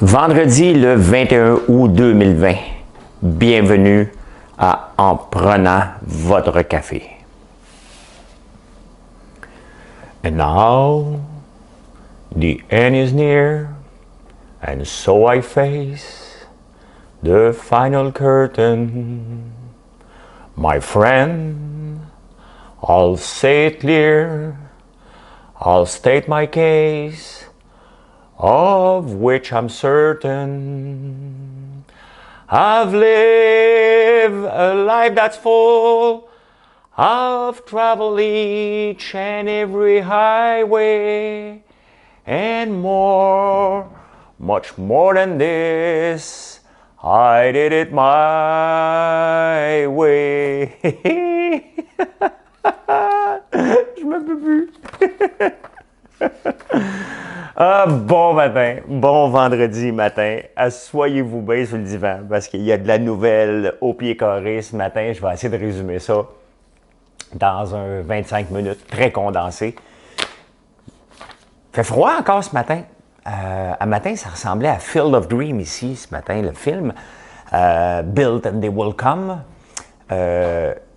Vendredi le 21 août 2020. Bienvenue à En prenant votre café. And now, the end is near, and so I face the final curtain. My friend, I'll say it clear, I'll state my case, of which I'm certain. I've lived a life that's full. I've traveled each and every highway, and more, much more than this, I did it my way. Je me peux plus. Bon matin, bon vendredi matin. Assoyez-vous bien sur le divan parce qu'il y a de la nouvelle au pied carré ce matin. Je vais essayer de résumer ça dans un 25 minutes très condensé. Il fait froid encore ce matin. À matin, ça ressemblait à Field of Dream ici, ce matin, le film. Built and They Will Come.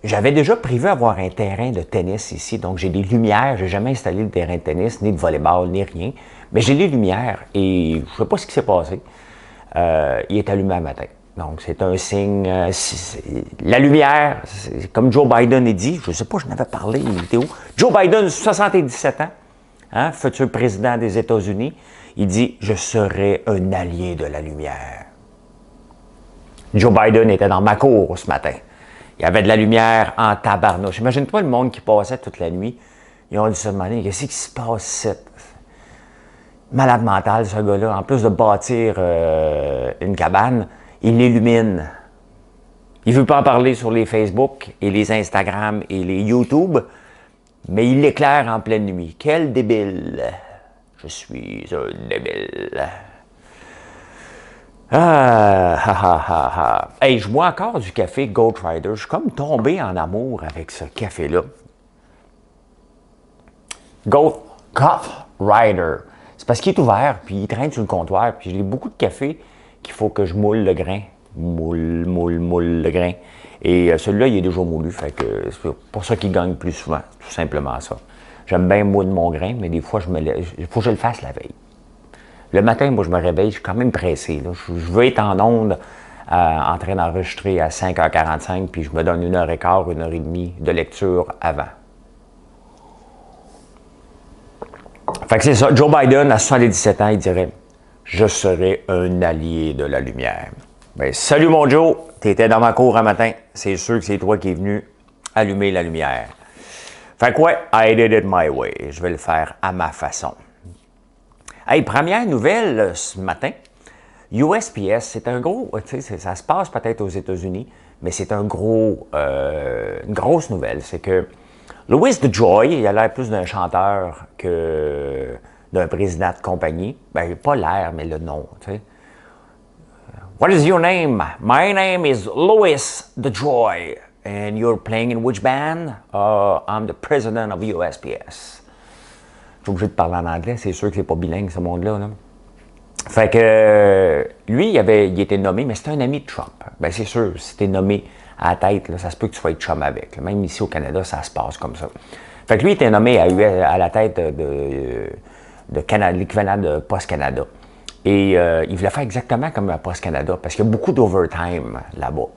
J'avais déjà prévu avoir un terrain de tennis ici, donc j'ai des lumières. Je n'ai jamais installé de terrain de tennis, ni de volleyball, ni rien. Mais j'ai les lumières et je ne sais pas ce qui s'est passé. Il est allumé à matin. Donc, c'est un signe. La lumière, comme Joe Biden a dit, je ne sais pas, je n'avais parlé, il était où? Joe Biden, 77 ans, hein, futur président des États-Unis, il dit « Je serai un allié de la lumière ». Joe Biden était dans ma cour ce matin. Il y avait de la lumière en tabarnouche. Imagine-toi le monde qui passait toute la nuit. Ils ont dit ça de manière, qu'est-ce qui se passe ici? Malade mental, ce gars-là. En plus de bâtir une cabane, il l'illumine. Il ne veut pas en parler sur les Facebook et les Instagram et les YouTube, mais il l'éclaire en pleine nuit. Quel débile! Je suis un débile. Hey, je bois encore du café Goat Rider. Je suis comme tombé en amour avec ce café-là. Goat Rider. C'est parce qu'il est ouvert, puis il traîne sur le comptoir, puis j'ai beaucoup de café qu'il faut que je moule le grain. Moule le grain. Et celui-là, il est déjà moulu, fait que c'est pour ça qu'il gagne plus souvent, tout simplement ça. J'aime bien moudre mon grain, mais des fois, il faut que je le fasse la veille. Le matin, moi, je me réveille, je suis quand même pressé. Là. Je veux être en onde, en train d'enregistrer à 5h45, puis je me donne 1h15, 1h30 de lecture avant. Fait que c'est ça. Joe Biden, à 77 ans, il dirait « Je serai un allié de la lumière ». Ben, salut mon Joe, t'étais dans ma cour un matin. C'est sûr que c'est toi qui es venu allumer la lumière. Fait que ouais, I did it my way. Je vais le faire à ma façon. Hey, première nouvelle ce matin. USPS, c'est un gros, tu sais, ça se passe peut-être aux États-Unis, mais c'est une grosse nouvelle. C'est que Louis DeJoy, il a l'air plus d'un chanteur que d'un président de compagnie. Ben, pas l'air, mais le nom, tu sais. What is your name? My name is Louis DeJoy. And you're playing in which band? I'm the president of USPS. Je suis obligé de parler en anglais, c'est sûr que c'est pas bilingue, ce monde-là. Là. Fait que lui, il était nommé, mais c'était un ami de Trump. Ben c'est sûr, si t'es nommé à la tête, là, ça se peut que tu sois chum avec. Là. Même ici au Canada, ça se passe comme ça. Fait que lui, il était nommé à la tête de l'équivalent de Post Canada. Et il voulait faire exactement comme à Post Canada, parce qu'il y a beaucoup d'overtime là-bas.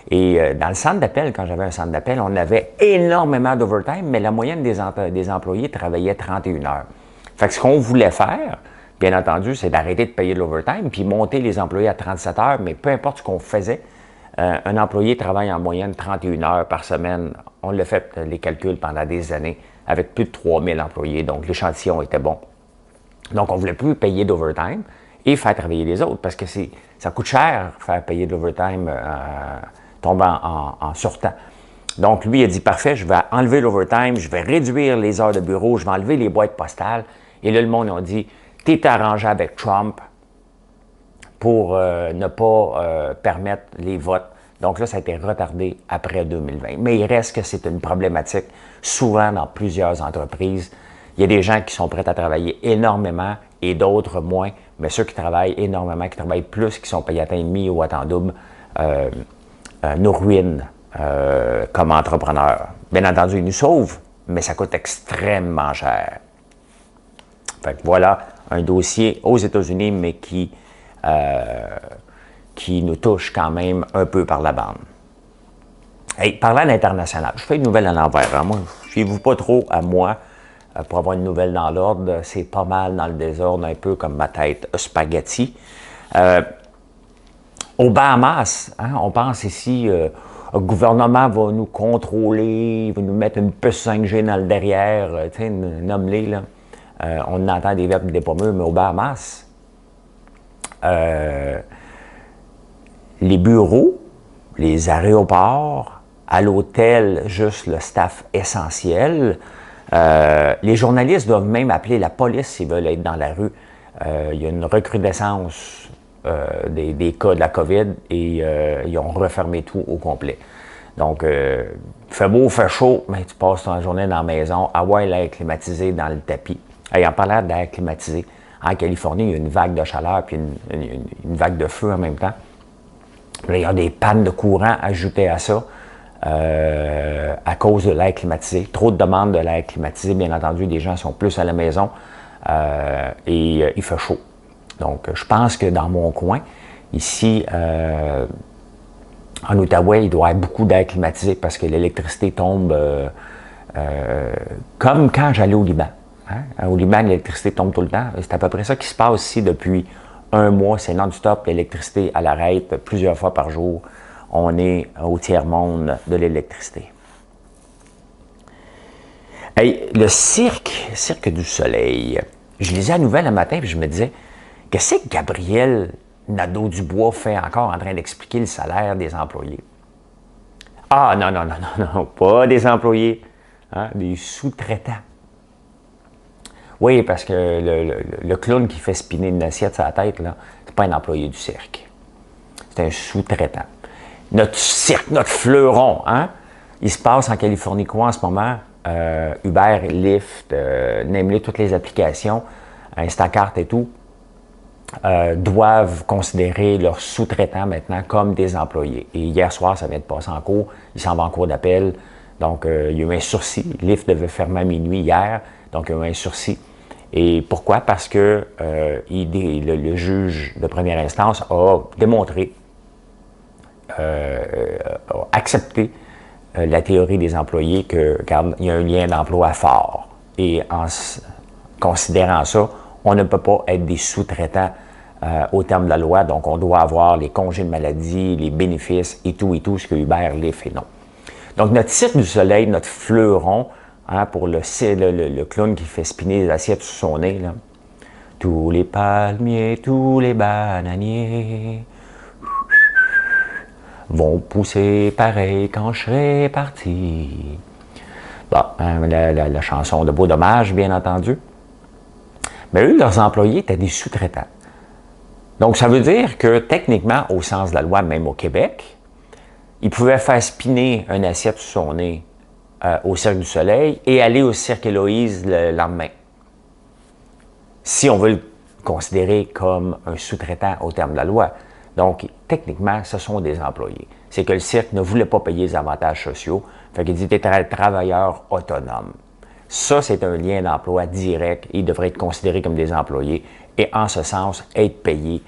Et dans le centre d'appel, quand j'avais un centre d'appel, on avait énormément d'overtime, mais la moyenne des employés travaillait 31 heures. Fait que ce qu'on voulait faire, bien entendu, c'est d'arrêter de payer de l'overtime, puis monter les employés à 37 heures, mais peu importe ce qu'on faisait, un employé travaille en moyenne 31 heures par semaine. On l'a fait, les calculs, pendant des années, avec plus de 3000 employés, donc l'échantillon était bon. Donc, on ne voulait plus payer d'overtime et faire travailler les autres, parce que ça coûte cher faire payer de l'overtime tombant en surtemps. Donc, lui, il a dit, parfait, je vais enlever l'overtime, je vais réduire les heures de bureau, je vais enlever les boîtes postales. Et là, le monde a dit, t'es arrangé avec Trump pour ne pas permettre les votes. Donc là, ça a été retardé après 2020. Mais il reste que c'est une problématique souvent dans plusieurs entreprises. Il y a des gens qui sont prêts à travailler énormément et d'autres moins, mais ceux qui travaillent énormément, qui travaillent plus, qui sont payés à temps et demi ou à temps double, nous ruinent comme entrepreneurs. Bien entendu, ils nous sauvent, mais ça coûte extrêmement cher. Fait que voilà un dossier aux États-Unis, mais qui nous touche quand même un peu par la bande. Hey, parlant d'international, je fais une nouvelle à l'envers. Hein. Moi, fiez-vous pas trop à moi pour avoir une nouvelle dans l'ordre. C'est pas mal dans le désordre, un peu comme ma tête spaghetti. Aux Bahamas, hein, on pense ici, le gouvernement va nous contrôler, il va nous mettre une puce 5G dans le derrière, tu sais, nomme-les, là. On entend des verbes des pommeux, mais aux Bahamas, les bureaux, les aéroports, à l'hôtel, juste le staff essentiel. Les journalistes doivent même appeler la police s'ils veulent être dans la rue. Il y a une recrudescence des cas de la COVID et ils ont refermé tout au complet. Donc, fait beau, fait chaud, mais tu passes ton journée dans la maison. Ah ouais, l'air climatisé dans le tapis. Et en parlant d'air climatisé, en Californie, il y a une vague de chaleur puis une vague de feu en même temps. Là, il y a des pannes de courant ajoutées à ça à cause de l'air climatisé. Trop de demandes de l'air climatisé, bien entendu. Les gens sont plus à la maison et il fait chaud. Donc, je pense que dans mon coin, ici, en Outaouais, il doit y avoir beaucoup d'air climatisé parce que l'électricité tombe comme quand j'allais au Liban. Hein? Au Liban, l'électricité tombe tout le temps. C'est à peu près ça qui se passe ici depuis un mois. C'est non-stop. L'électricité, elle arrête plusieurs fois par jour. On est au tiers-monde de l'électricité. Hey, le Cirque du Soleil. Je lisais la nouvelle un matin et je me disais, qu'est-ce que Gabriel Nadeau-Dubois fait encore en train d'expliquer le salaire des employés? Ah, non, pas des employés, hein, des sous-traitants. Oui, parce que le clown qui fait spinner une assiette sur la tête, là, c'est pas un employé du cirque. C'est un sous-traitant. Notre cirque, notre fleuron, hein? Il se passe en Californie quoi en ce moment? Uber, Lyft, name-les, toutes les applications, Instacart et tout, doivent considérer leurs sous-traitants maintenant comme des employés. Et hier soir, ça vient de passer en cours, il s'en va en cours d'appel, donc il y a eu un sursis. Lyft devait fermer à minuit hier, donc il y a eu un sursis. Et pourquoi? Parce que le juge de première instance a démontré, a accepté la théorie des employés qu'il y a un lien d'emploi fort. Et en considérant ça, on ne peut pas être des sous-traitants au terme de la loi, donc on doit avoir les congés de maladie, les bénéfices et tout, ce que Uber, Lyft et non. Donc notre Cirque du Soleil, notre fleuron, hein, pour le clown qui fait spinner les assiettes sous son nez, là. Tous les palmiers, tous les bananiers vont pousser pareil quand je serai parti. Bon, hein, la chanson de Beau Dommage, bien entendu. Mais eux, leurs employés étaient des sous-traitants. Donc, ça veut dire que, techniquement, au sens de la loi, même au Québec, ils pouvaient faire spinner une assiette sous son nez au Cirque du Soleil et aller au Cirque Éloïse le lendemain. Si on veut le considérer comme un sous-traitant au terme de la loi. Donc, techniquement, ce sont des employés. C'est que le cirque ne voulait pas payer les avantages sociaux, fait qu'il dit que tu es travailleur autonome. Ça, c'est un lien d'emploi direct. Ils devraient être considérés comme des employés et, en ce sens, être payés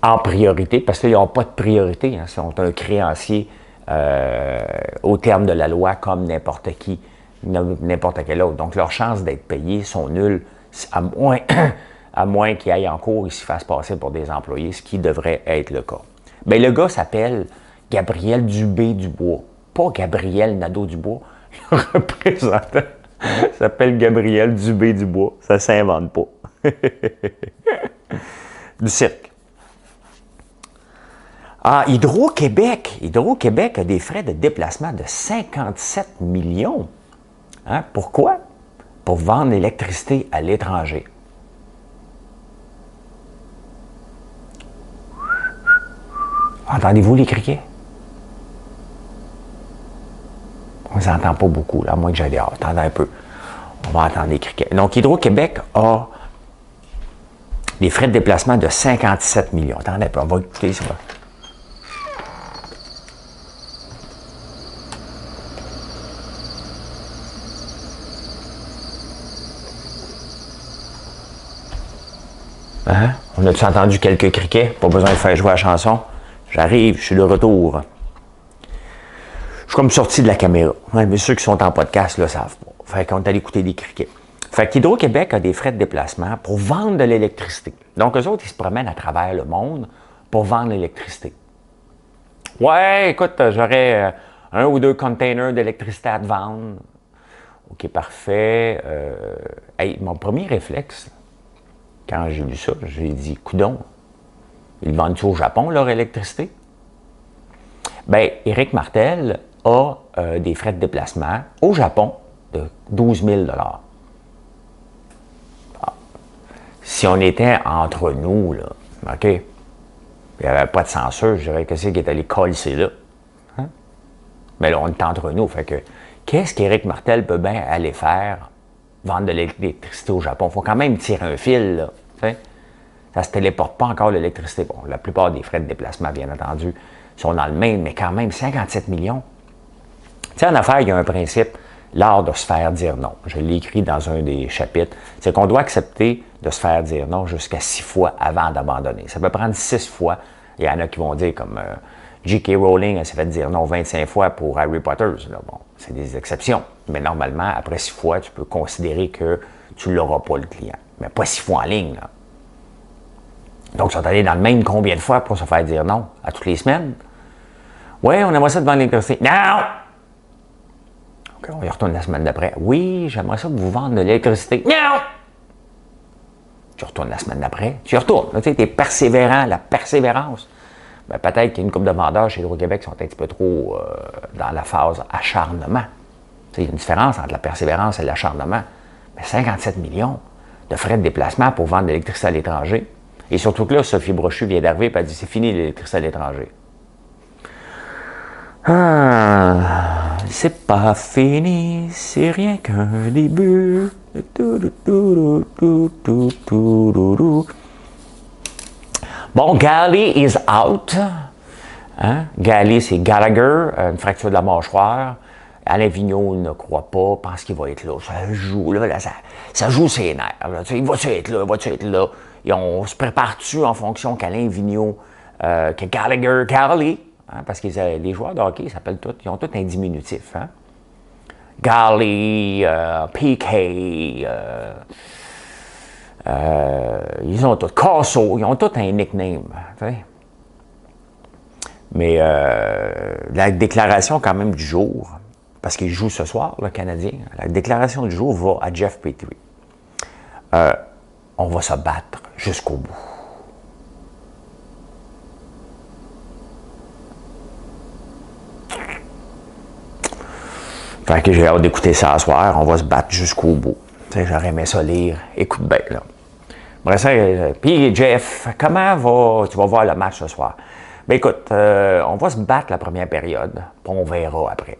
en priorité, parce qu'ils n'ont pas de priorité. Hein, ils sont un créancier au terme de la loi comme n'importe qui, n'importe quel autre. Donc, leurs chances d'être payés sont nulles, à moins qu'ils aillent en cours et s'y fassent passer pour des employés, ce qui devrait être le cas. Bien, le gars s'appelle Gabriel Dubé-Dubois, pas Gabriel Nadeau-Dubois. Le représentant s'appelle Gabriel Dubé-Dubois. Ça ne s'invente pas. Du cirque. Ah, Hydro-Québec. Hydro-Québec a des frais de déplacement de 57 millions. Hein? Pourquoi? Pour vendre l'électricité à l'étranger. Entendez-vous les criquets? On ne les entend pas beaucoup, là, à moins que j'aille dehors. Attendez un peu. On va entendre les criquets. Donc, Hydro-Québec a Des frais de déplacement de 57 millions. Attendez, on va écouter ça. Hein? On a-tu entendu quelques criquets? Pas besoin de faire jouer la chanson. J'arrive, je suis de retour. Je suis comme sorti de la caméra. Ouais, mais ceux qui sont en podcast le savent pas. Fait qu'on est allé écouter des criquets. Fait qu'Hydro-Québec a des frais de déplacement pour vendre de l'électricité. Donc, eux autres, ils se promènent à travers le monde pour vendre l'électricité. Ouais, écoute, j'aurais un ou deux containers d'électricité à te vendre. OK, parfait. Hey, mon premier réflexe, quand j'ai lu ça, j'ai dit, coudon, ils vendent-tu au Japon, leur électricité? Bien, Éric Martel a des frais de déplacement au Japon de 12 000 $. Ah. Si on était entre nous, là, OK, il n'y avait pas de censure, je dirais que c'est qui est allé coller là. Hein? Mais là, on est entre nous, fait que qu'est-ce qu'Éric Martel peut bien aller faire? Vendre de l'électricité au Japon. Il faut quand même tirer un fil, là. T'sais? Ça ne se téléporte pas encore l'électricité. Bon, la plupart des frais de déplacement, bien entendu, sont dans le même, mais quand même 57 millions. Tu sais, en affaires, il y a un principe, l'art de se faire dire non. Je l'ai écrit dans un des chapitres. C'est qu'on doit accepter de se faire dire non jusqu'à 6 fois avant d'abandonner. Ça peut prendre 6 fois. Il y en a qui vont dire, comme J.K. Rowling, elle s'est fait dire non 25 fois pour Harry Potter. Là, bon, c'est des exceptions. Mais normalement, après 6 fois, tu peux considérer que tu ne l'auras pas, le client. Mais pas 6 fois en ligne, là. Donc, ils sont allés dans le même combien de fois pour se faire dire non? À toutes les semaines? Oui, on aimerait ça de vendre l'électricité. Non! OK, on y retourne la semaine d'après. Oui, j'aimerais ça vous vendre de l'électricité. Non! Tu retournes la semaine d'après. Tu y retournes. Tu sais, tu es persévérant, la persévérance. Ben, peut-être qu'il y a une couple de vendeurs chez Hydro-Québec qui sont un petit peu trop dans la phase acharnement. Tu sais, il y a une différence entre la persévérance et l'acharnement. Mais 57 millions de frais de déplacement pour vendre de l'électricité à l'étranger. Et surtout que là, Sophie Brochu vient d'arriver et elle dit, c'est fini l'électricité à l'étranger. Ah, c'est pas fini, c'est rien qu'un début. Bon, Gally is out. Hein? Gally, c'est Gallagher, une fracture de la mâchoire. Alain Vigneault ne croit pas, pense qu'il va être là. Ça joue, là, ça joue ses nerfs. Là. Il va-tu être là, va-tu être là? Et on se prépare-tu en fonction qu'Alain Vigneault, que Gallagher, Gally, hein, parce que les joueurs de hockey, ils ont tous un diminutif. Hein? Gally, PK, ils ont tous, Casso, ils ont tous un nickname. T'sais. Mais la déclaration quand même du jour, parce qu'il joue ce soir, le Canadien, la déclaration du jour va à Jeff Petrie. On va se battre jusqu'au bout. Fait que j'ai hâte d'écouter ça ce soir. On va se battre jusqu'au bout. Tu sais, j'aurais aimé ça lire. Écoute bien, là. Bref, ça, puis Jeff, tu vas voir le match ce soir? Ben écoute, on va se battre la première période, puis on verra après.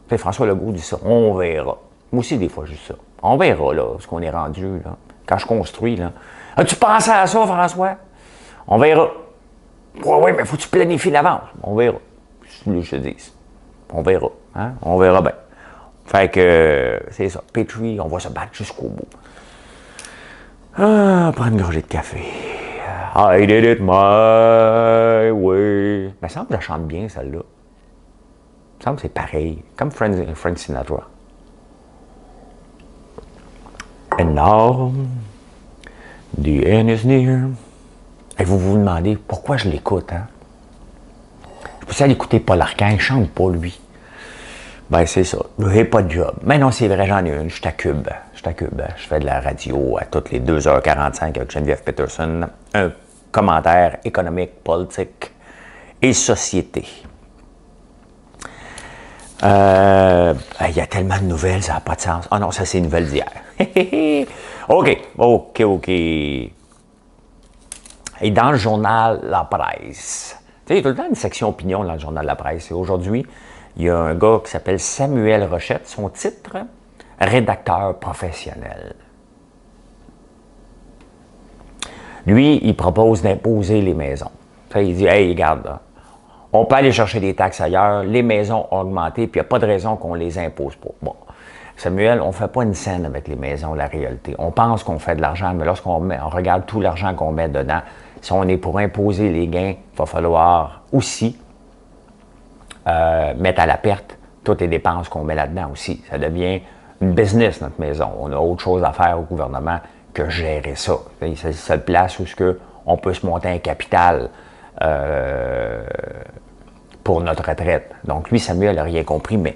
Tu sais, François Legault dit ça, on verra. Moi aussi, des fois, je dis ça. On verra, là, ce qu'on est rendu, là. Quand je construis, là. As-tu pensé à ça, François? On verra. Oui, mais faut que tu planifies l'avance. On verra. C'est je te dis. On verra. Hein? On verra bien. Fait que, c'est ça. Petrie, on va se battre jusqu'au bout. Ah, prendre une gorgée de café. I did it my way. Il me semble que je chante bien, celle-là. Il me semble que c'est pareil. Comme Frank Sinatra. And now, the end is near. Et vous vous demandez pourquoi je l'écoute, hein? Je peux aller écouter Paul Arcand, il chante pas, lui. Ben, c'est ça. J'ai pas de job. Mais non, c'est vrai, j'en ai une. Je suis à Cube. Je fais de la radio à toutes les 2h45 avec Geneviève Peterson. Un commentaire économique, politique et société. Il y a tellement de nouvelles, ça n'a pas de sens. Ah non, ça, c'est une nouvelle d'hier. OK. Et dans le journal La Presse, tu sais, il y a tout le temps une section opinion dans le journal La Presse. Et aujourd'hui, il y a un gars qui s'appelle Samuel Rochette. Son titre, rédacteur professionnel. Lui, il propose d'imposer les maisons. Il dit, hey, regarde, là, on peut aller chercher des taxes ailleurs, les maisons ont augmenté, puis il n'y a pas de raison qu'on les impose pas. Bon, Samuel, on ne fait pas une scène avec les maisons, la réalité. On pense qu'on fait de l'argent, mais lorsqu'on on regarde tout l'argent qu'on met dedans, si on est pour imposer les gains, il va falloir aussi mettre à la perte toutes les dépenses qu'on met là-dedans aussi. Ça devient une business, notre maison. On a autre chose à faire au gouvernement que gérer ça. C'est la seule place où on peut se monter un capital pour notre retraite. Donc lui, Samuel n'a rien compris, mais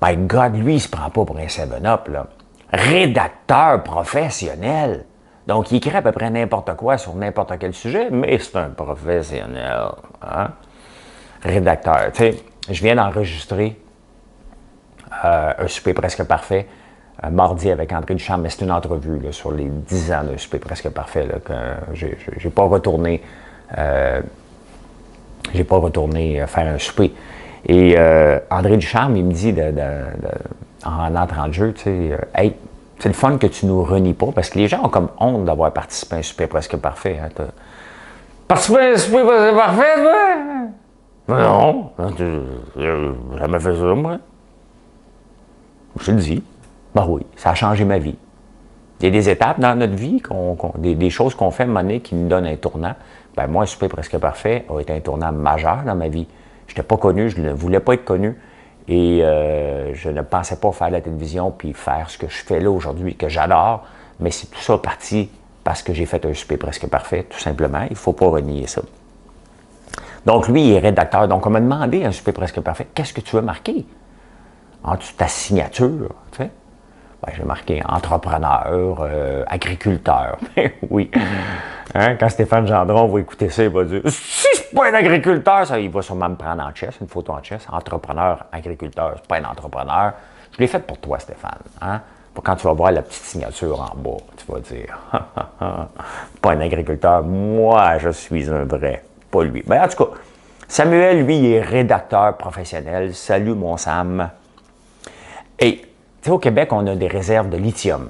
my God, lui, il se prend pas pour un 7-up, là. Rédacteur professionnel. Donc, il écrit à peu près n'importe quoi sur n'importe quel sujet, mais c'est un professionnel. Hein? Rédacteur. Tu sais, je viens d'enregistrer un souper presque parfait mardi avec André Duchamp, mais c'est une entrevue là, sur les 10 ans de souper presque parfait là, que j'ai pas retourné. J'ai pas retourné faire un souper. Et André Ducharme, il me dit en entrant de jeu, tu sais, hey, c'est le fun que tu nous renies pas, parce que les gens ont comme honte d'avoir participé à un souper presque parfait. Hein, participé à un souper presque parfait, toi? Non, j'ai jamais fait ça, moi. Je te le dis. Ben oui, ça a changé ma vie. Il y a des étapes dans notre vie, des choses qu'on fait à un moment donné qui nous donnent un tournant. Ben moi, un souper presque parfait a été un tournant majeur dans ma vie. Je n'étais pas connu, je ne voulais pas être connu et je ne pensais pas faire la télévision puis faire ce que je fais là aujourd'hui, que j'adore, mais c'est tout ça parti parce que j'ai fait un souper presque parfait, tout simplement. Il ne faut pas renier ça. Donc lui, il est rédacteur. Donc on m'a demandé un souper presque parfait, qu'est-ce que tu veux marquer? En dessous de ta signature, tu sais. Ben, j'ai marqué entrepreneur, agriculteur. Oui. Hein? Quand Stéphane Gendron va écouter ça, il va dire si je suis pas un agriculteur, ça, il va sûrement me prendre en chess, une photo en chess. Entrepreneur, agriculteur, c'est pas un entrepreneur. Je l'ai fait pour toi, Stéphane. Hein? Pour quand tu vas voir la petite signature en bas, tu vas dire pas un agriculteur, moi je suis un vrai, pas lui. Ben, en tout cas, Samuel, lui, il est rédacteur professionnel. Salut mon Sam. Et tu sais, au Québec, on a des réserves de lithium.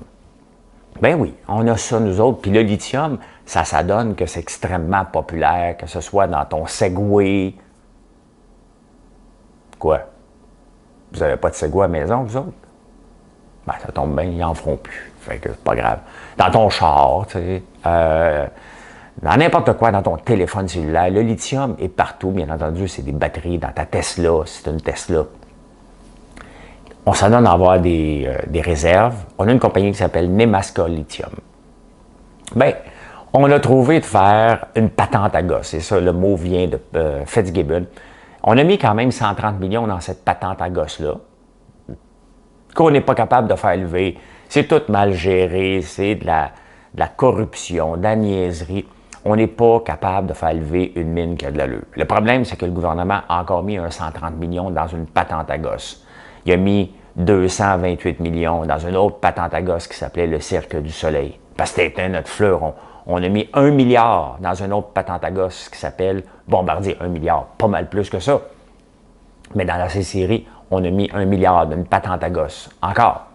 Ben oui, on a ça, nous autres. Puis le lithium, ça donne que c'est extrêmement populaire, que ce soit dans ton Segway. Quoi? Vous n'avez pas de Segway à la maison, vous autres? Ben, ça tombe bien, ils n'en feront plus. Fait que c'est pas grave. Dans ton char, tu sais, dans n'importe quoi, dans ton téléphone cellulaire, le lithium est partout. Bien entendu, c'est des batteries dans ta Tesla, si c'est une Tesla. On s'en donne à avoir des réserves. On a une compagnie qui s'appelle Nemaska Lithium. Bien, on a trouvé de faire une patente à gosse. C'est ça, le mot vient de Fitzgibbon. On a mis quand même 130 millions dans cette patente à gosse-là, qu'on n'est pas capable de faire lever. C'est tout mal géré, c'est de la corruption, de la niaiserie. On n'est pas capable de faire lever une mine qui a de l'allure. Le problème, c'est que le gouvernement a encore mis un 130 millions dans une patente à gosse. Il a mis 228 millions dans une autre patente à gosse qui s'appelait le Cirque du Soleil. Parce que c'était notre fleuron. On a mis 1 milliard dans une autre patente à gosse qui s'appelle Bombardier. 1 milliard, pas mal plus que ça. Mais dans la série, on a mis 1 milliard d'une patente à gosse. Encore.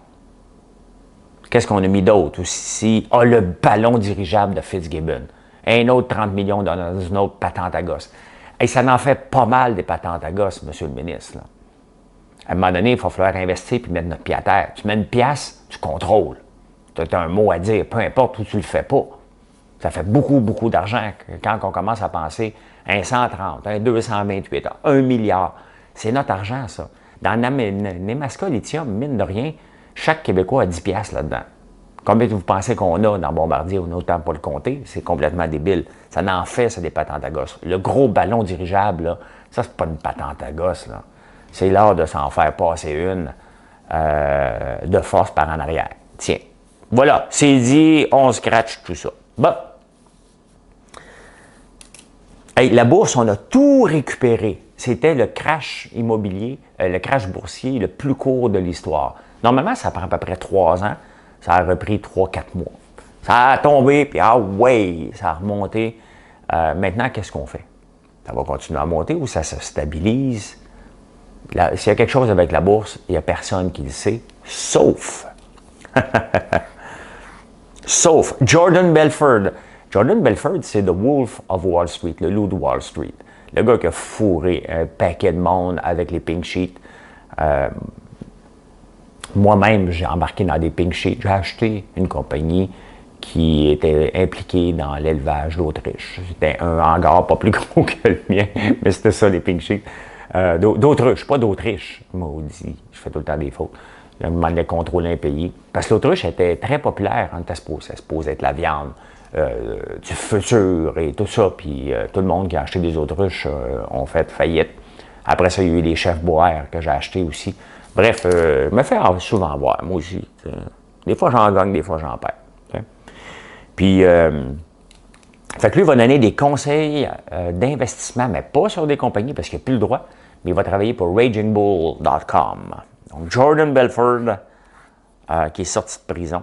Qu'est-ce qu'on a mis d'autre aussi? Ah, le ballon dirigeable de Fitzgibbon. Un autre 30 millions dans une autre patente à gosse. Et ça en fait pas mal des patentes à gosse, monsieur le ministre. Là. À un moment donné, il va falloir investir et mettre notre pied à terre. Tu mets une pièce, tu contrôles. Tu as un mot à dire, peu importe où tu le fais pas. Ça fait beaucoup, beaucoup d'argent quand on commence à penser un 130, un 228, 1 milliard. C'est notre argent, ça. Dans Nemaska Lithium, mine de rien, chaque Québécois a 10 piastres là-dedans. Combien vous pensez qu'on a dans Bombardier? On n'a autant pas le compter. C'est complètement débile. Ça n'en fait, ça, des patentes à gosse. Le gros ballon dirigeable, là, ça, c'est pas une patente à gosse, là. C'est l'heure de s'en faire passer une de force par en arrière. Tiens. Voilà, c'est dit, on scratch tout ça. Bon. Hey, la bourse, on a tout récupéré. C'était le crash immobilier, le crash boursier le plus court de l'histoire. Normalement, ça prend à peu près 3 ans. Ça a repris 3-4 mois. Ça a tombé, puis ah ouais, ça a remonté. Maintenant, qu'est-ce qu'on fait? Ça va continuer à monter ou ça se stabilise? S'il y a quelque chose avec la bourse, il n'y a personne qui le sait, sauf Jordan Belfort. Jordan Belfort, c'est The Wolf of Wall Street, le loup de Wall Street. Le gars qui a fourré un paquet de monde avec les pink sheets. Moi-même, j'ai embarqué dans des pink sheets. J'ai acheté une compagnie qui était impliquée dans l'élevage d'Autriche. C'était un hangar pas plus gros que le mien, mais c'était ça, les pink sheets. D'Autriche, pas d'Autriche, maudit. Je fais tout le temps des fautes. Je me demande de contrôler un pays. Parce que l'Autriche était très populaire. Ça se supposait être la viande du futur et tout ça. Puis tout le monde qui a acheté des autruches ont fait faillite. Après ça, il y a eu les chefs boers que j'ai achetés aussi. Bref, je me fais souvent voir, moi aussi. Des fois, j'en gagne, des fois, j'en perds. T'sais. Puis, fait que lui, il va donner des conseils d'investissement, mais pas sur des compagnies parce qu'il n'a plus le droit, mais il va travailler pour RagingBull.com. Donc, Jordan Belfort, qui est sorti de prison,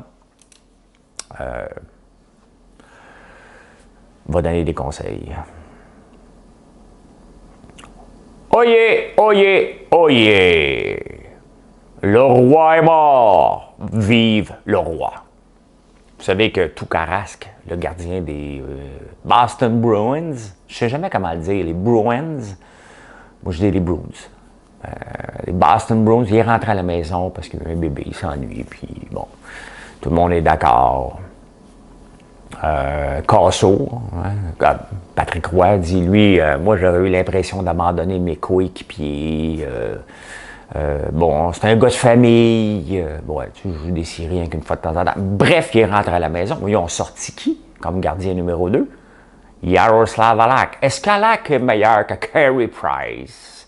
va donner des conseils. Oyez, oyez, oyez! Le roi est mort! Vive le roi! Vous savez que Tuukka, le gardien des Boston Bruins, je ne sais jamais comment le dire, les Bruins, moi je dis les Bruins. Les Boston Bruins, il est rentré à la maison parce qu'il y a eu un bébé, il s'ennuie, puis bon, tout le monde est d'accord. Casso, hein, Patrick Roy dit, lui, moi j'aurais eu l'impression d'abandonner mes coéquipiers. Bon, c'est un gars de famille. Bon, tu joues des Syriens qu'une fois de temps en temps. Bref, il rentre à la maison. Ils ont sorti qui comme gardien numéro 2? Yaroslav Halak. Est-ce qu'Halak est meilleur que Carey Price?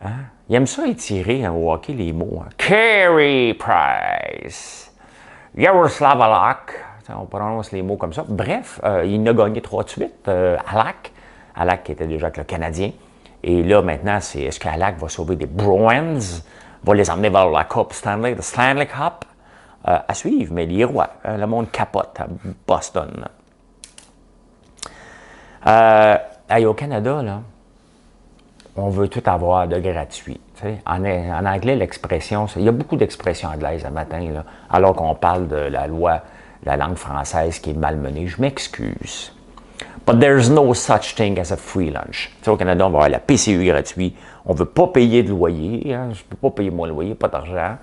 Hein? Il aime ça étirer au hockey les mots. Hein? Carey Price. Yaroslav Halak. On prononce les mots comme ça. Bref, il a gagné 3 de suite. Halak. Halak qui était déjà avec le Canadien. Et là, maintenant, c'est est-ce qu'Halak va sauver des Bruins, va les emmener vers la Coupe Stanley, le Stanley Cup, à suivre. Mais les rois, le monde capote à Boston. Au Canada, là, on veut tout avoir de gratuit. En anglais, l'expression, il y a beaucoup d'expressions anglaises à matin, là, alors qu'on parle de la loi, la langue française qui est malmenée. Je m'excuse. But there's no such thing as a free lunch. T'sais, au Canada, on va avoir la PCU gratuit. On ne veut pas payer de loyer. Hein? Je ne peux pas payer mon loyer, pas d'argent.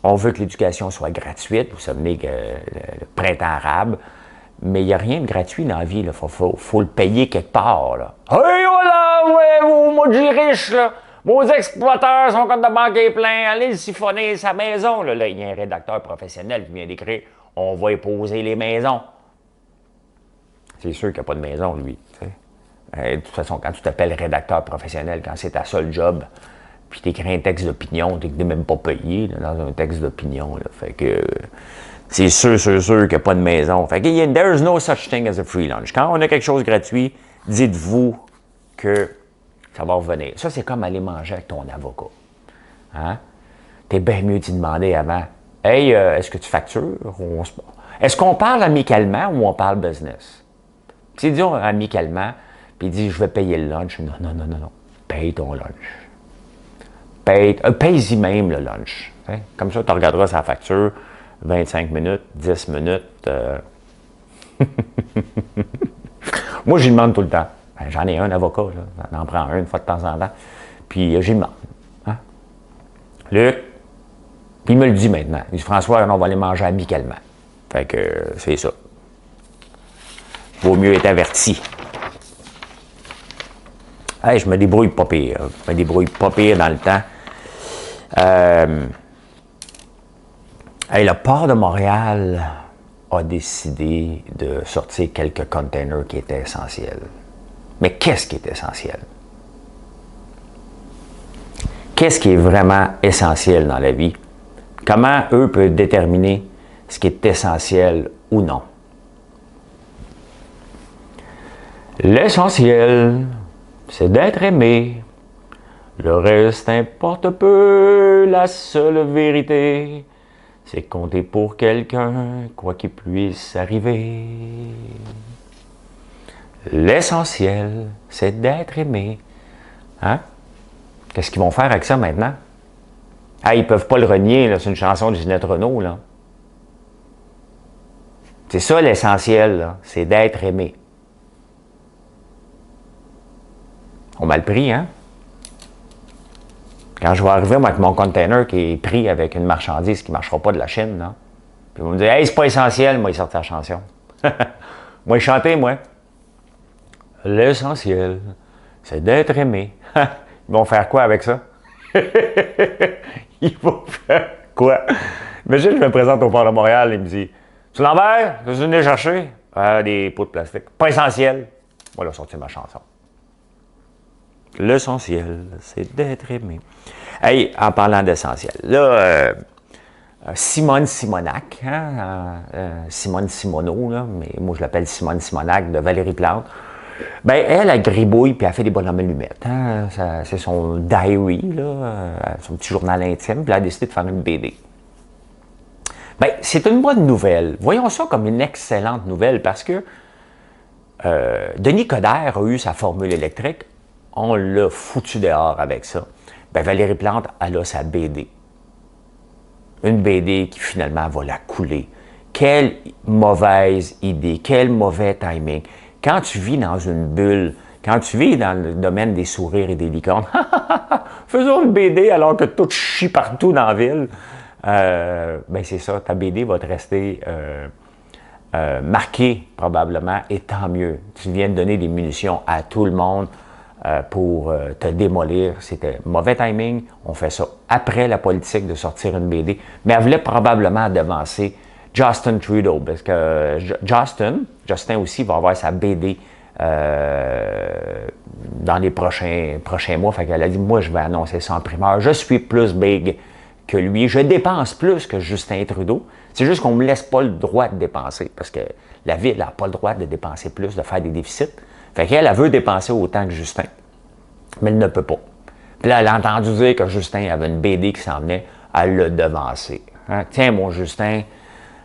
On veut que l'éducation soit gratuite. Vous savez que le printemps arabe. Mais il n'y a rien de gratuit dans la vie. Il faut le payer quelque part. Là. Hey, voilà, ouais, vous, moi, je suis riche. Là. Vos exploiteurs sont comme de banquier plein. Allez siphonner sa maison. Là, il y a un rédacteur professionnel qui vient d'écrire « On va époser les maisons ». C'est sûr qu'il n'y a pas de maison, lui. De toute façon, quand tu t'appelles rédacteur professionnel, quand c'est ta seule job, puis tu écris un texte d'opinion, tu n'es même pas payé là, dans un texte d'opinion. Fait que c'est sûr qu'il n'y a pas de maison. Fait que there's no such thing as a free lunch. Quand on a quelque chose de gratuit, dites-vous que ça va revenir. Ça, c'est comme aller manger avec ton avocat. Hein? T'es bien mieux d'y demander avant. Hey, est-ce que tu factures? Est-ce qu'on parle amicalement ou on parle business? Si disons amicalement, puis il dit je vais payer le lunch. Non. Paye ton lunch. Paye-y même le lunch. Hein? Comme ça, tu regarderas sa facture, 25 minutes, 10 minutes. Moi, j'y demande tout le temps. Ben, j'en ai un avocat, là. J'en prends un une fois de temps en temps. Puis j'y demande. Hein? Luc, puis il me le dit maintenant. Il dit François, on va aller manger amicalement. Fait que c'est ça. Vaut mieux être averti. Hey, je me débrouille pas pire. Je me débrouille pas pire dans le temps. Le port de Montréal a décidé de sortir quelques containers qui étaient essentiels. Mais qu'est-ce qui est essentiel? Qu'est-ce qui est vraiment essentiel dans la vie? Comment eux peuvent déterminer ce qui est essentiel ou non? L'essentiel, c'est d'être aimé. Le reste importe peu. La seule vérité, c'est compter pour quelqu'un, quoi qu'il puisse arriver. L'essentiel, c'est d'être aimé. Hein? Qu'est-ce qu'ils vont faire avec ça maintenant? Ah, ils peuvent pas le renier, là. C'est une chanson de Ginette Renault, là. C'est ça l'essentiel, là, c'est d'être aimé. On m'a le pris, hein? Quand je vais arriver, moi, avec mon container qui est pris avec une marchandise qui ne marchera pas de la Chine, là, puis ils vont me dire, hey, c'est pas essentiel, moi, il sort la chanson. Moi, chanter, moi. L'essentiel, c'est d'être aimé. Ils vont faire quoi avec ça? Ils vont faire quoi? Imagine, je me présente au port de Montréal, il me dit, tu l'envers? Qu'est-ce que tu venais chercher? Des pots de plastique. Pas essentiel. Voilà, sortir ma chanson. L'essentiel, c'est d'être aimé. Hey, en parlant d'essentiel, là, Simone Simonac, hein, Simone Simoneau, là, mais moi je l'appelle Simone Simonac de Valérie Plante. Ben, elle gribouille puis elle fait des bonhommes allumettes. Hein, c'est son diary, là, son petit journal intime, puis elle a décidé de faire une BD. Ben, c'est une bonne nouvelle. Voyons ça comme une excellente nouvelle parce que Denis Coderre a eu sa formule électrique. On l'a foutu dehors avec ça. Ben, Valérie Plante, elle a sa BD. Une BD qui finalement va la couler. Quelle mauvaise idée, quel mauvais timing. Quand tu vis dans une bulle, quand tu vis dans le domaine des sourires et des licornes, faisons une BD alors que tout chie partout dans la ville. Ben c'est ça, ta BD va te rester marquée probablement, et tant mieux. Tu viens de donner des munitions à tout le monde pour te démolir. C'était mauvais timing. On fait ça après la politique de sortir une BD. Mais elle voulait probablement devancer Justin Trudeau, parce que Justin aussi va avoir sa BD dans les prochains mois. Fait qu'elle a dit, moi, je vais annoncer ça en primeur. Je suis plus big que lui. Je dépense plus que Justin Trudeau. C'est juste qu'on ne me laisse pas le droit de dépenser, parce que la ville n'a pas le droit de dépenser plus, de faire des déficits. Fait qu'elle, elle veut dépenser autant que Justin. Mais elle ne peut pas. Puis là, elle a entendu dire que Justin avait une BD qui s'en venait, elle l'a devancé. Hein? Tiens, mon Justin,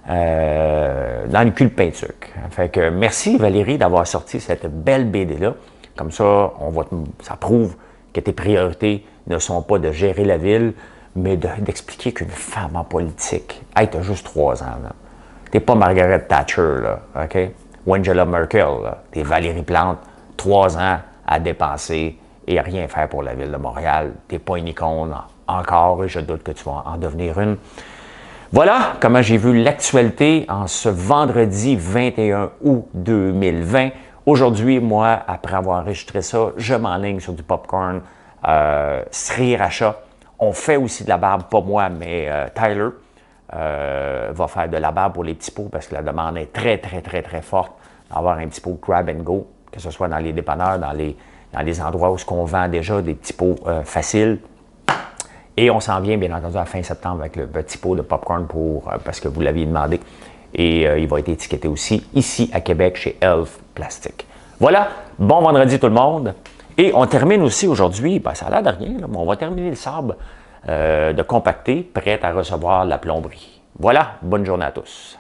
dans le cul de peintuc. Fait que merci Valérie d'avoir sorti cette belle BD-là. Comme ça, ça prouve que tes priorités ne sont pas de gérer la ville, mais d'expliquer qu'une femme en politique, hey, t'as juste 3 ans, là. T'es pas Margaret Thatcher, là, OK? Ou Angela Merkel, là. T'es Valérie Plante, 3 ans à dépenser et à rien faire pour la ville de Montréal. T'es pas une icône encore, et je doute que tu vas en devenir une. Voilà comment j'ai vu l'actualité en ce vendredi 21 août 2020. Aujourd'hui, moi, après avoir enregistré ça, je m'enligne sur du popcorn sriracha. On fait aussi de la barbe, pas moi, mais Tyler va faire de la barbe pour les petits pots parce que la demande est très, très, très, très forte d'avoir un petit pot grab and go, que ce soit dans les dépanneurs, dans les endroits où on vend déjà des petits pots faciles. Et on s'en vient, bien entendu, à fin septembre avec le petit pot de popcorn parce que vous l'aviez demandé. Et il va être étiqueté aussi ici à Québec chez Elf Plastic. Voilà, bon vendredi tout le monde. Et on termine aussi aujourd'hui, ben, ça a l'air de rien, là, mais on va terminer le sable de compacter, prêt à recevoir la plomberie. Voilà, bonne journée à tous.